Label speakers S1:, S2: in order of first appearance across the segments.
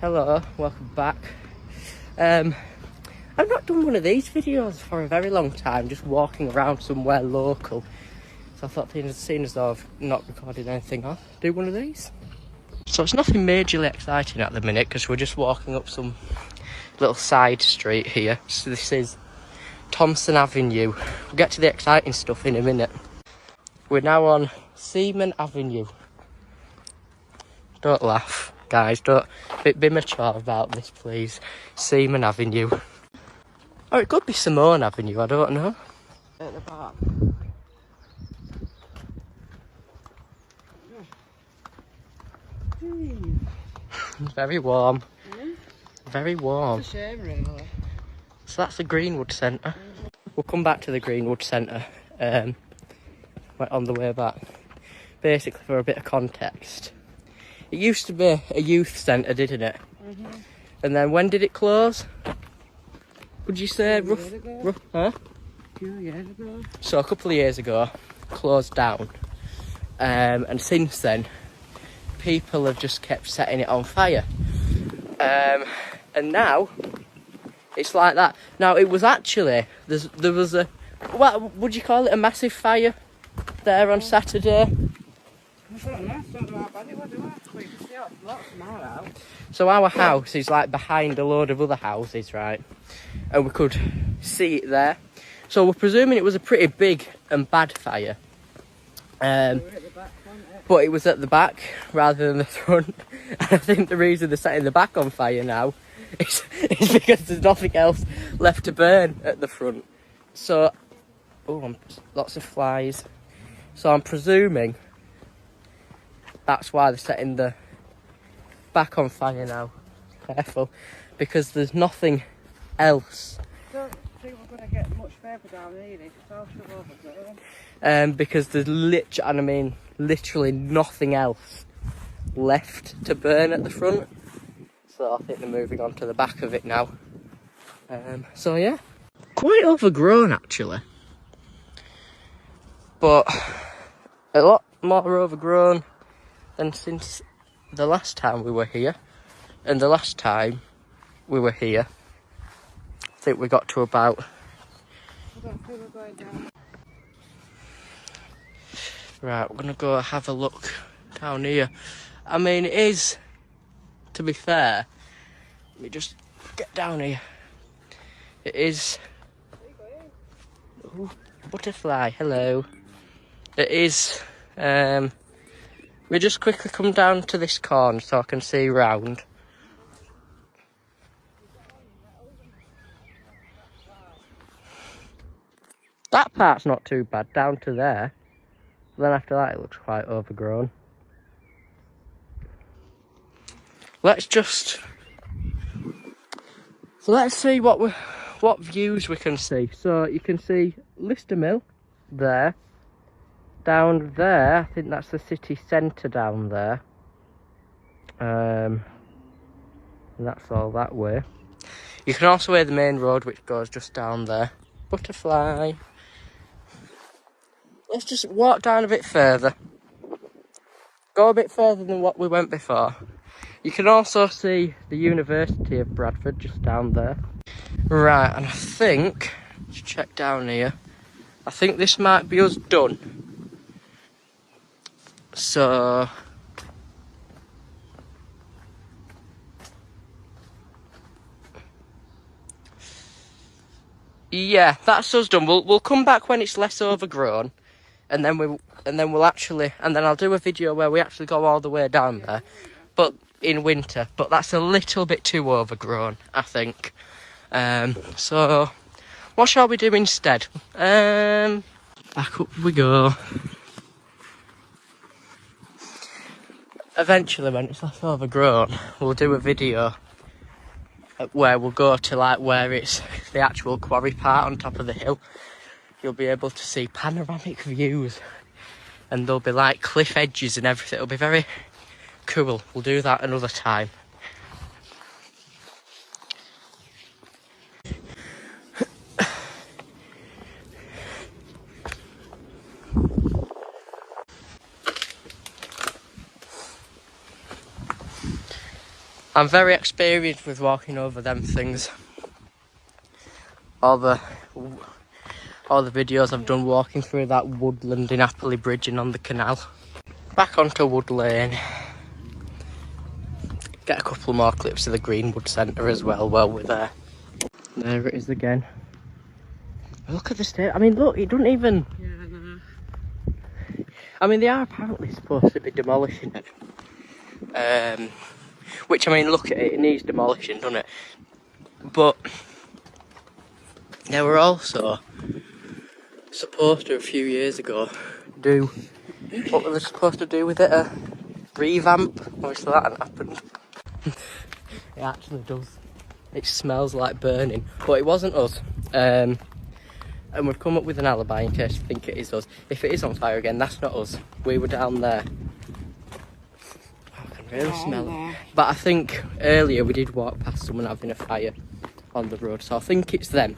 S1: Hello, welcome back. I've not done one of these videos for a very long time, just walking around somewhere local. So I thought, seeing as though I've not recorded anything, I'll do one of these. So it's nothing majorly exciting at the minute because we're just walking up some little side street here. So this is Thompson Avenue. We'll get to the exciting stuff in a minute. We're now on Seaman Avenue. Don't laugh, guys. Don't be mature about this, please. Seaman Avenue. Or it could be Simone Avenue, I don't know. At the back. It's very warm. Very warm.
S2: It's a shame, really.
S1: So that's the Greenwood Centre. We'll come back to the Greenwood Centre on the way back. Basically, for a bit of context. It used to be a youth centre, didn't it? And then when did it close? Would you say rough? Huh?
S2: 2 years ago.
S1: So a couple of years ago, closed down. And since then, people have just kept setting it on fire. And now, it's like that. Now, it was actually, there was a, what would you call it, a massive fire there on Saturday. So our house is like behind a load of other houses, right? And we could see it there. So we're presuming it was a pretty big and bad fire. But it was at the back rather than the front. And I think the reason they're setting the back on fire now is because there's nothing else left to burn at the front. So, lots of flies. So I'm presuming that's why they're setting the back on fire now. Careful, because there's nothing else.
S2: I don't think we're going to get much further down here. It's all still overgrown.
S1: Because there's literally nothing else left to burn at the front. So I think they're moving on to the back of it now. So yeah, quite overgrown actually, but a lot more overgrown than since the last time we were here. And the last time we were here, I think we got to about...
S2: I don't think we're going down.
S1: Right, we're going to go have a look down here. I mean, it is, to be fair, let me just get down here. It is... Ooh, butterfly, hello. It is... we just quickly come down to this corner so I can see round. That part's not too bad, down to there. Then after that it looks quite overgrown. Let's see what views we can see. So you can see Lister Mill there. Down there, I think that's the city centre down there. And that's all that way. You can also hear the main road which goes just down there. Butterfly. Let's just walk down a bit further. Go a bit further than what we went before. You can also see the University of Bradford just down there. Right, and I think, let's check down here. I think this might be us done. So, yeah, that's us done. We'll come back when it's less overgrown, and then I'll do a video where we actually go all the way down there, but in winter. But that's a little bit too overgrown, I think. So, what shall we do instead? Back up we go. Eventually, when it's less overgrown, we'll do a video where we'll go to like where it's the actual quarry part on top of the hill. You'll be able to see panoramic views, and there'll be like cliff edges and everything. It'll be very cool. We'll do that another time. I'm very experienced with walking over them things. All the videos I've done walking through that woodland in Appley Bridge and on the canal. Back onto Wood Lane. Get a couple more clips of the Greenwood Centre as well while we're there. There it is again. Look at the state. I mean, look, it doesn't even...
S2: Yeah, I know.
S1: I mean, they are apparently supposed to be demolishing it. Which, I mean, look at it, it needs demolishing, doesn't it? But they were also supposed to, a few years ago, do... What were they supposed to do with it? A revamp? Obviously that hasn't happened. It actually does. It smells like burning. But it wasn't us. And we've come up with an alibi in case you think it is us. If it is on fire again, that's not us. We were down there. I can really smell it. But I think earlier we did walk past someone having a fire on the road. So I think it's them.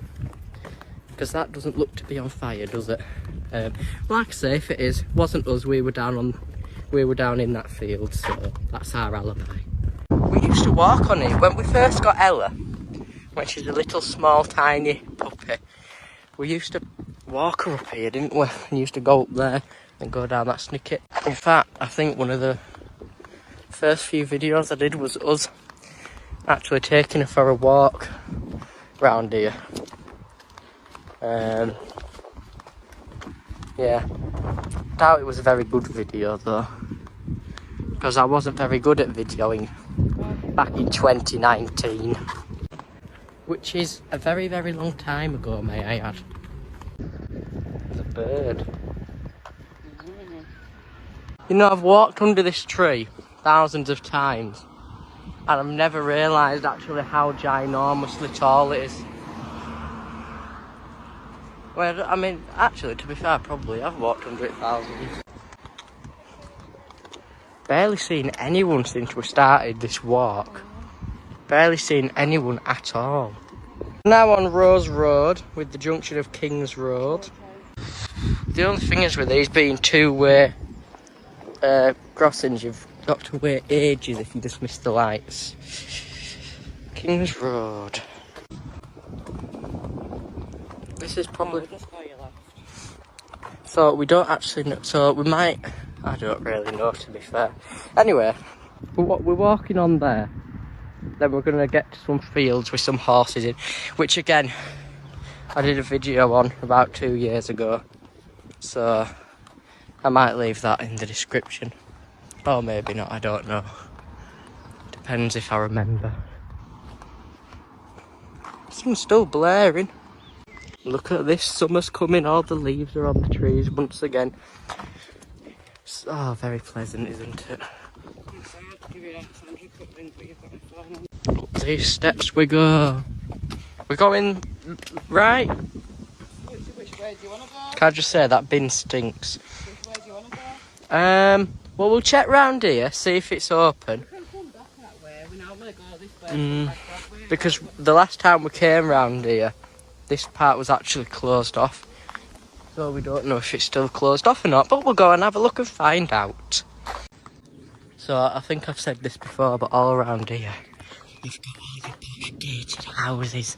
S1: Because that doesn't look to be on fire, does it? Like I say, if it is, wasn't us. We were down in that field, so that's our alibi. We used to walk on it when we first got Ella, when she's a little small tiny puppy. We used to walk her up here, didn't we? And used to go up there and go down that snicket. In fact, I think one of the first few videos I did was us actually taking her for a walk round here. Yeah, doubt it was a very good video though, because I wasn't very good at videoing back in 2019, which is a very, very long time ago, may I add. There's a bird. You know, I've walked under this tree thousands of times, and I've never realised actually how ginormously tall it is. Well, I mean, actually, to be fair, probably I've walked under it thousands. Barely seen anyone since we started this walk. Barely seen anyone at all. Now on Wrose Road, with the junction of King's Road. The only thing is with these being two-way crossings, you've got to wait ages if you just miss the lights. King's Road. This is probably... So we don't actually know, so we might... I don't really know, to be fair. Anyway, we're walking on there. Then we're going to get to some fields with some horses in, which again, I did a video on about 2 years ago. So I might leave that in the description. Or maybe not, I don't know. Depends if I remember. Sun's still blaring. Look at this, summer's coming, all the leaves are on the trees once again. Oh, very pleasant, isn't it? Up these steps we go. We're going right.
S2: Which way do you want to go?
S1: Can I just say that bin stinks?
S2: Which way do you want to go?
S1: Well, we'll check round here, see if it's open.
S2: We can come back that way. We normally go this way. Back that way.
S1: Because the last time we came round here, this part was actually closed off. So we don't know if it's still closed off or not, but we'll go and have a look and find out. So I think I've said this before, but all around here, you've got all your posh gated houses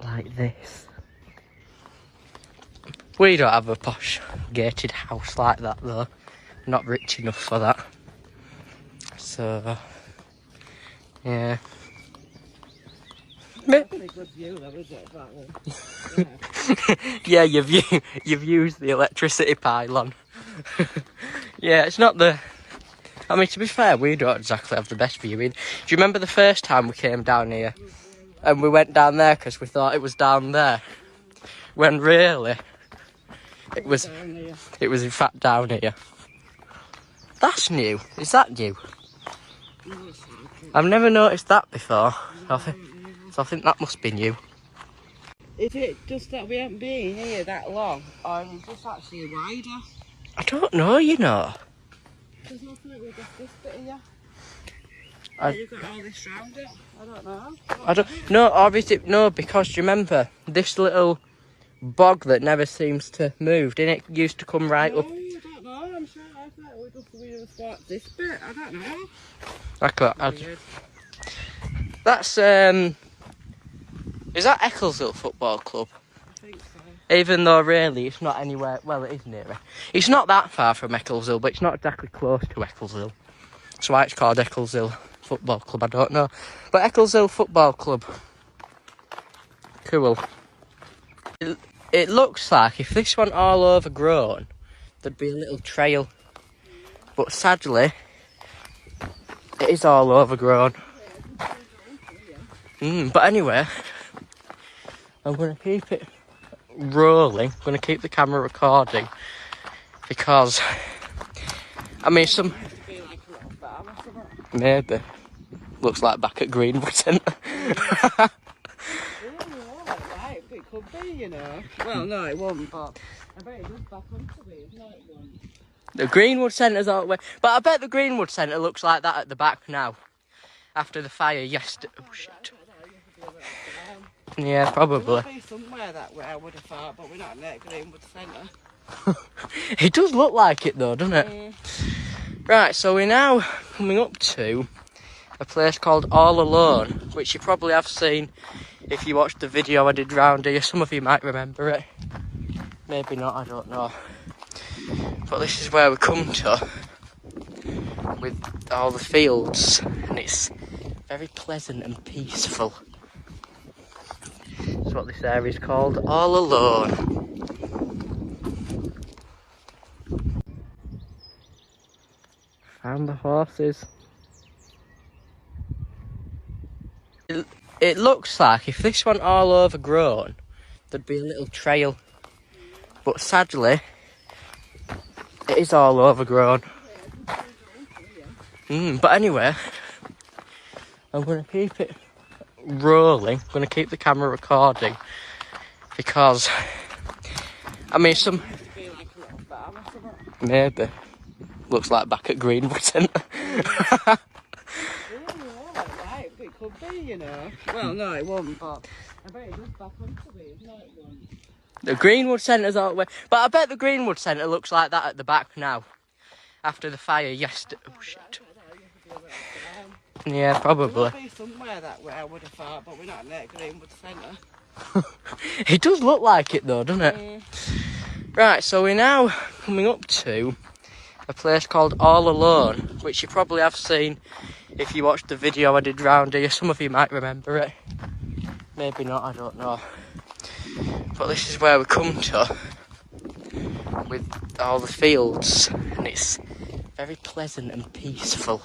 S1: like this. We don't have a posh gated house like that though. Not rich enough for that. So, yeah.
S2: That's a good view though, is it? That one.
S1: Yeah, you've used the electricity pylon. Yeah, it's not the... I mean, to be fair, we don't exactly have the best view. Do you remember the first time we came down here? And we went down there because we thought it was down there. When really, it was in fact down here. That's new. Is that new? I've never noticed that before. So I think that must be new.
S2: Is it just that we haven't been here that long, or is this actually wider?
S1: I don't know, you know.
S2: There's nothing with this bit here. You've got all this round it. I don't know.
S1: No, obviously, no, because do you remember this little bog that never seems to move? Didn't it used to come right up?
S2: I don't know. I'm sure I thought we just got this bit. I don't know.
S1: That's is that Ecclesville Football Club?
S2: I think so.
S1: Even though really it's not anywhere, well it is near it. It's not that far from Ecclesville, but it's not exactly close to Ecclesville. That's why it's called Ecclesville Football Club, I don't know. But Ecclesville Football Club. Cool. It looks like if this went all overgrown, there'd be a little trail. But sadly, it is all overgrown. But anyway, I'm going to keep it rolling. I'm going to keep the camera recording because, I mean, some maybe looks like back at Greenwood Centre.
S2: It could be, you know. Well, no, it won't, but I bet it does back onto it. No, it won't.
S1: The Greenwood Centre's all the way, but I bet the Greenwood Centre looks like that at the back now. After the fire yesterday. Oh shit. Yeah, probably.
S2: There'll be somewhere that way, I would have thought, but we're not near Greenwood Centre.
S1: It does look like it though, doesn't it? Right, so we're now coming up to a place called All Alone, which you probably have seen if you watched the video I did round here. Some of you might remember it. Maybe not, I don't know. But this is where we come to with all the fields, and it's very pleasant and peaceful. That's what this area is called, All Alone. Found the horses. It looks like if this went all overgrown, there'd be a little trail. But sadly, it is all overgrown. But anyway, I'm going to keep it rolling. I'm going to keep the camera recording because, I mean, some maybe looks like back at Greenwood Centre.
S2: It could be, you know. Well, no, it won't, but I bet it does back onto it. No, it won't.
S1: The Greenwood Centre's all the way, but I bet the Greenwood Centre looks like that at the back now. After the fire yesterday. Oh shit. Yeah, probably.
S2: There'll be somewhere that way, I would have thought, but we're not near Greenwood Centre.
S1: It does look like it though, doesn't it? Right, so we're now coming up to a place called All Alone, which you probably have seen if you watched the video I did round here. Some of you might remember it. Maybe not, I don't know. But this is where we come to with all the fields, and it's very pleasant and peaceful.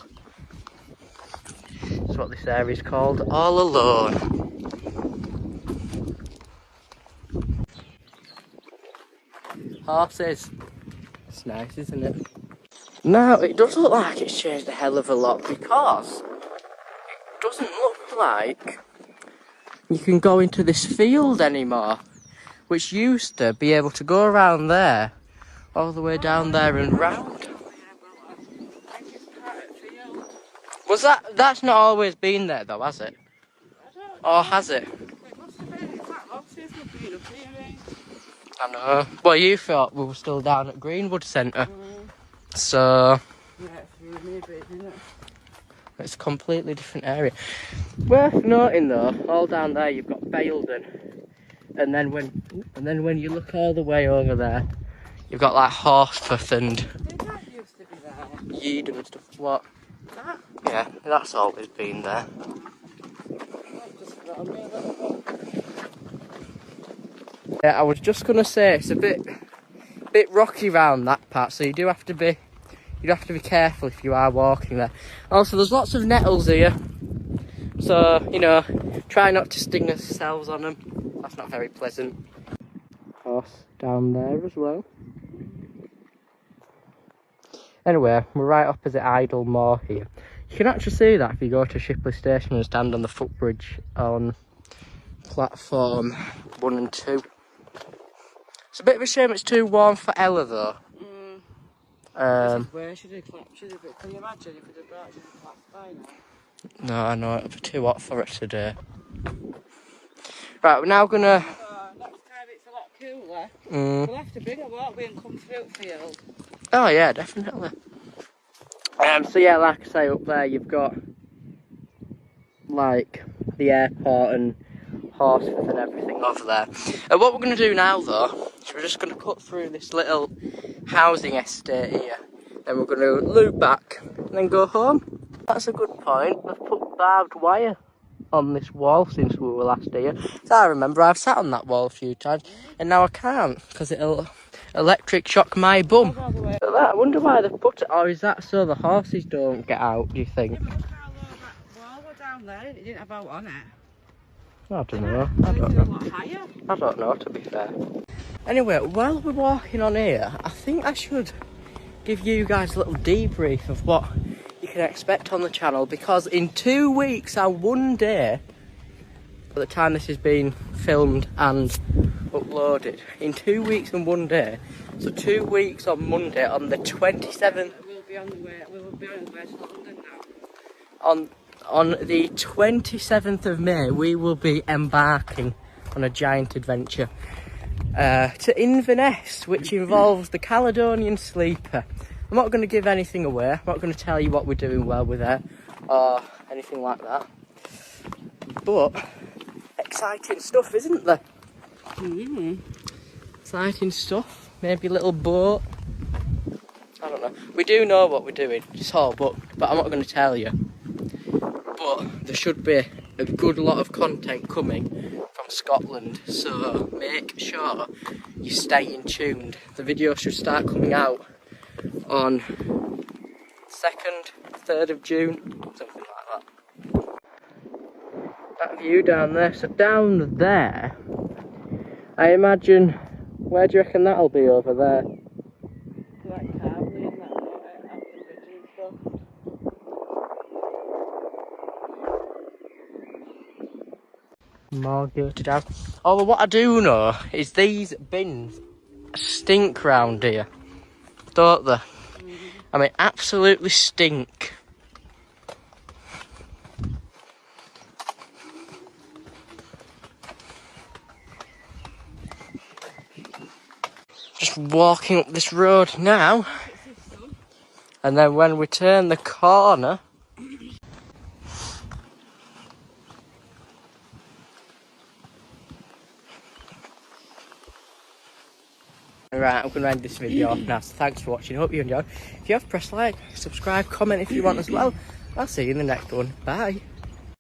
S1: That's what this area is called, All Alone. Horses. It's nice, isn't it? Now, it does look like it's changed a hell of a lot because it doesn't look like you can go into this field anymore, which used to be able to go around there, all the way down there and round. Was that's not always been there though, has it? Or has it? I know. Well, you thought we were still down at Greenwood Centre. So it's a completely different area. Worth noting though, all down there you've got Baildon. And then when you look all the way over there, you've got like Horsforth and Yeadon and stuff. What? Yeah, that's always been there. Yeah, I was just gonna say it's a bit rocky round that part, so you'd have to be careful if you are walking there. Also, there's lots of nettles here, so you know, try not to sting yourselves on them. That's not very pleasant. Horse down there as well. Anyway, we're right opposite Idle Moor here. You can actually see that if you go to Shipley Station and stand on the footbridge on platform 1 and 2. It's a bit of a shame it's too warm for Ella though.
S2: Where should have captured a bit? Can you imagine if it had brought you the class by now?
S1: No, I know, it'll be too hot for it today. Right, we're now gonna...
S2: next time it's a lot cooler. We'll have to bring a walk and come through field.
S1: Oh yeah, definitely. So yeah, like I say, up there you've got like the airport and Horsforth and everything over there. What we're going to do now though, is we're just going to cut through this little housing estate here. Then we're going to loop back and then go home. That's a good point. They've put barbed wire on this wall since we were last here. So I remember I've sat on that wall a few times and now I can't because it'll electric shock my bum. Look at that. I wonder why they've put it, or is that so the horses don't get out, do you think?
S2: Yeah, but look how low that wall was down there. It didn't have out on it.
S1: I don't know.
S2: I don't know. A lot higher.
S1: I don't know, to be fair. Anyway, while we're walking on here, I think I should give you guys a little debrief of what you can expect on the channel, because in 2 weeks and 1 day, by the time this has been filmed and uploaded, in 2 weeks and 1 day, so 2 weeks on Monday on the 27th.
S2: We'll be on the way to London now.
S1: On the 27th of May, we will be embarking on a giant adventure to Inverness, which involves the Caledonian Sleeper. I'm not going to give anything away. I'm not going to tell you what we're doing while we're there or anything like that. But exciting stuff, isn't there? Exciting stuff. Maybe a little boat. I don't know. We do know what we're doing. It's all booked, but I'm not going to tell you. But there should be a good lot of content coming from Scotland, so make sure you stay in tuned. The video should start coming out on 2nd, 3rd of June, something like that. That view down there, so down there, I imagine, where do you reckon that'll be over there?
S2: Like Carbley and that, after the bridge and stuff.
S1: More guilty down. Oh, well, what I do know is these bins stink round here, don't they? I mean, absolutely stink. Just walking up this road now, and then when we turn the corner, right, I'm going to end this video off now, so thanks for watching, hope you enjoyed. If you have, press like, subscribe, comment if you want as well. I'll see you in the next one, bye.